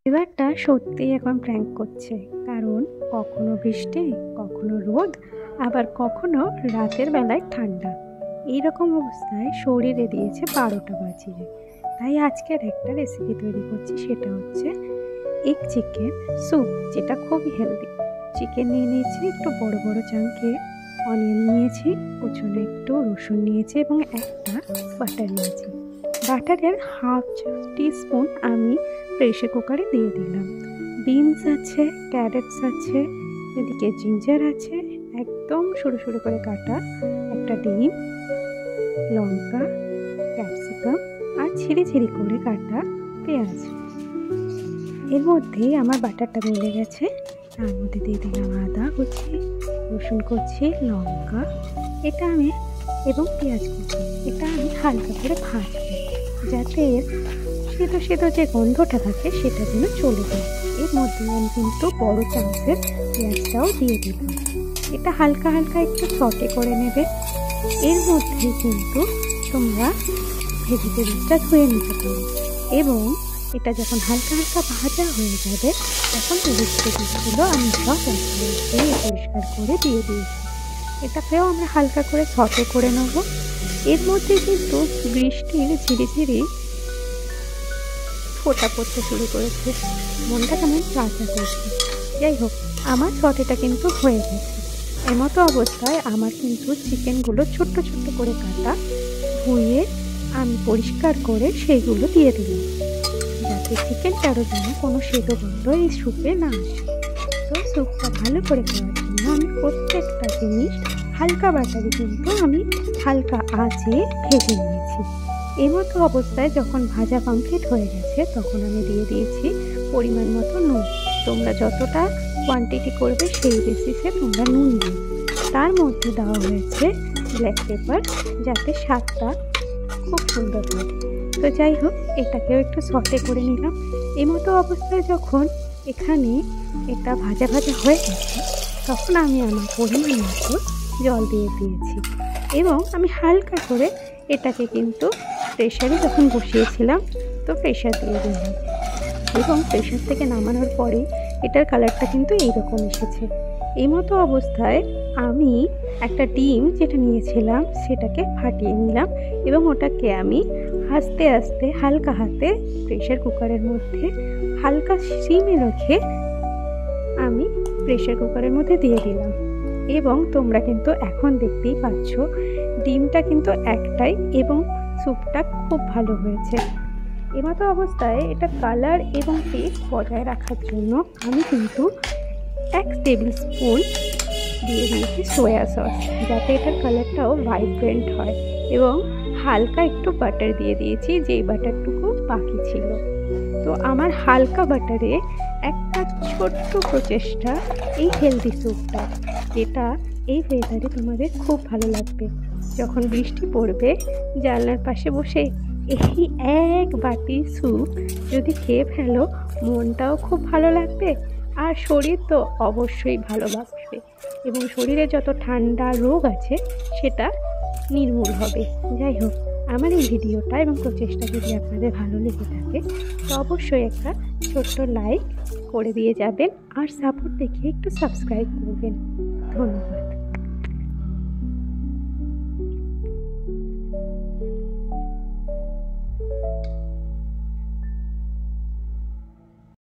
এবারটা সত্যিই এখন প্র্যাঙ্ক করছে, কারণ কখনো বৃষ্টি, কখনো রোদ, আবার কখনো রাতের বেলায় ঠান্ডা। এইরকম অবস্থায় শরীরে দিয়েছে 12টা বাজিয়ে। তাই আজকের একটা রেসিপি তৈরি করছি, সেটা হচ্ছে এগ চিকেন স্যুপ, যেটা খুবই হেলদি। চিকেন নিয়ে নিয়েছি একটু বড় বড় চাঙ্কে, অনিয়ন নিয়েছি, কুচনো একটু রসুন নিয়েছি এবং একটা বাটার নিয়েছি। বাটারের হাফ টিস্পুন আমি প্রেশার কুকারে দিয়ে দিলাম। বিনস আছে, ক্যারেটস আছে, এদিকে জিঞ্জার আছে, একদম সরু সরু করে কাটা একটা ডিম, লঙ্কা, ক্যাপসিকাম আর ছিঁড়ি ছিঁড়ি করে কাটা পেঁয়াজ। এর মধ্যেই আমার বাটারটা মিলে গেছে। তার মধ্যে দিয়ে দিলাম আদা কুচি, রসুন কুচি, লঙ্কা, এটা আমি এবং পেঁয়াজ কুচি। এটা আমি হালকা করে ভাজবো, যাতে এর সেতো সেতো যে গন্ধটা থাকে সেটা যেন চলে যায়। এর মধ্যে আমি কিন্তু বড় চামচের পেঁয়াজটাও দিয়ে দিলাম। এটা হালকা হালকা একটু সটে করে নেবে। এর মধ্যে কিন্তু তোমরা ভেজিটেবলসটা ধুয়ে নিতে পারো, এবং এটা যখন হালকা হালকা ভাজা হয়ে যাবে তখন ভেজিটেবলসগুলো আমি সব দিয়ে পরিষ্কার করে দিয়ে দিয়েছি। এটাকেও আমরা হালকা করে সটে করে নেব। এর মধ্যে কিন্তু বৃষ্টির ঝিরিঝিরি ফোঁটা পড়তে শুরু করেছে, মনটা কেমন চাচা করছে। যাই হোক, আমার সটেটা কিন্তু হয়ে গেছে। এমতো অবস্থায় আমার কিন্তু চিকেনগুলো ছোট্ট ছোট্ট করে কাটা ধুয়ে আমি পরিষ্কার করে সেইগুলো দিয়ে দিলাম, যাতে চিকেনটারও যেন কোনো সেদ্ধ গন্ধ এই স্যুপে না আসে। তো স্যুপটা ভালো করে খাওয়ার জন্য আমি প্রত্যেকটা জিনিস হালকা বাটারে কিন্তু আমি হালকা আঁচে ভেজে নিয়েছি। এই মতো অবস্থায় যখন ভাজা কমপ্লিট হয়ে গেছে তখন আমি দিয়ে দিয়েছি পরিমাণ মতো নুন। তোমরা যতটা কোয়ান্টিটি করবে সেই বেসিসে তোমরা নুন দিও। তার মধ্যে দেওয়া হয়েছে ব্ল্যাক পেপার, যাতে স্বাদটা খুব সুন্দর হয়। তো যাই হোক, এটাকেও একটু সটে করে নিলাম। এই মতো অবস্থায় যখন এখানে এটা ভাজা ভাজা হয়ে গেছে তখন আমি আমার পরিমাণ মতো জল দিয়ে দিয়েছি, এবং আমি হালকা করে এটাকে কিন্তু প্রেশারে যখন বসিয়েছিলাম তো প্রেশার দিয়ে দিলাম, এবং প্রেশার থেকে নামানোর পরে এটার কালারটা কিন্তু এইরকম এসেছে। এই মতো অবস্থায় আমি একটা ডিম যেটা নিয়েছিলাম সেটাকে ফাটিয়ে নিলাম, এবং ওটাকে আমি আস্তে আস্তে হালকা হাতে প্রেশার কুকারের মধ্যে হালকা সিমে রেখে আমি প্রেশার কুকারের মধ্যে দিয়ে দিলাম। এবং তোমরা কিন্তু এখন দেখতেই পাচ্ছ ডিমটা কিন্তু একটাই, এবং স্যুপটা খুব ভালো হয়েছে। এমতো অবস্থায় এটা কালার এবং টেস্ট বজায় রাখার জন্য আমি কিন্তু 1 টেবিল স্পুন দিয়ে দিয়েছি সয়া সস, যাতে এটার কালারটাও ভাইব্রেন্ট হয়, এবং হালকা একটু বাটার দিয়ে দিয়েছি, যেই বাটারটুকু বাকি ছিল। তো আমার হালকা বাটারে একটা ছোট্ট প্রচেষ্টা এই হেলদি স্যুপটা, যেটা এই ওয়েদারে তোমাদের খুব ভালো লাগবে। যখন বৃষ্টি পড়বে জানলার পাশে বসে এই এক বাটি স্যুপ যদি খেয়ে ফেলো, মনটাও খুব ভালো লাগবে, আর শরীর তো অবশ্যই ভালোবাসবে, এবং শরীরে যত ঠান্ডা রোগ আছে সেটা নির্মূল হবে। যাই হোক, আমার এই ভিডিওটা এবং প্রচেষ্টা যদি আপনাদের ভালো লেগে থাকে তো অবশ্যই একটা ছোট্ট লাইক করে দিয়ে যাবেন, আর সাপোর্ট দেখিয়ে একটু সাবস্ক্রাইব করবেন। ধন্যবাদ।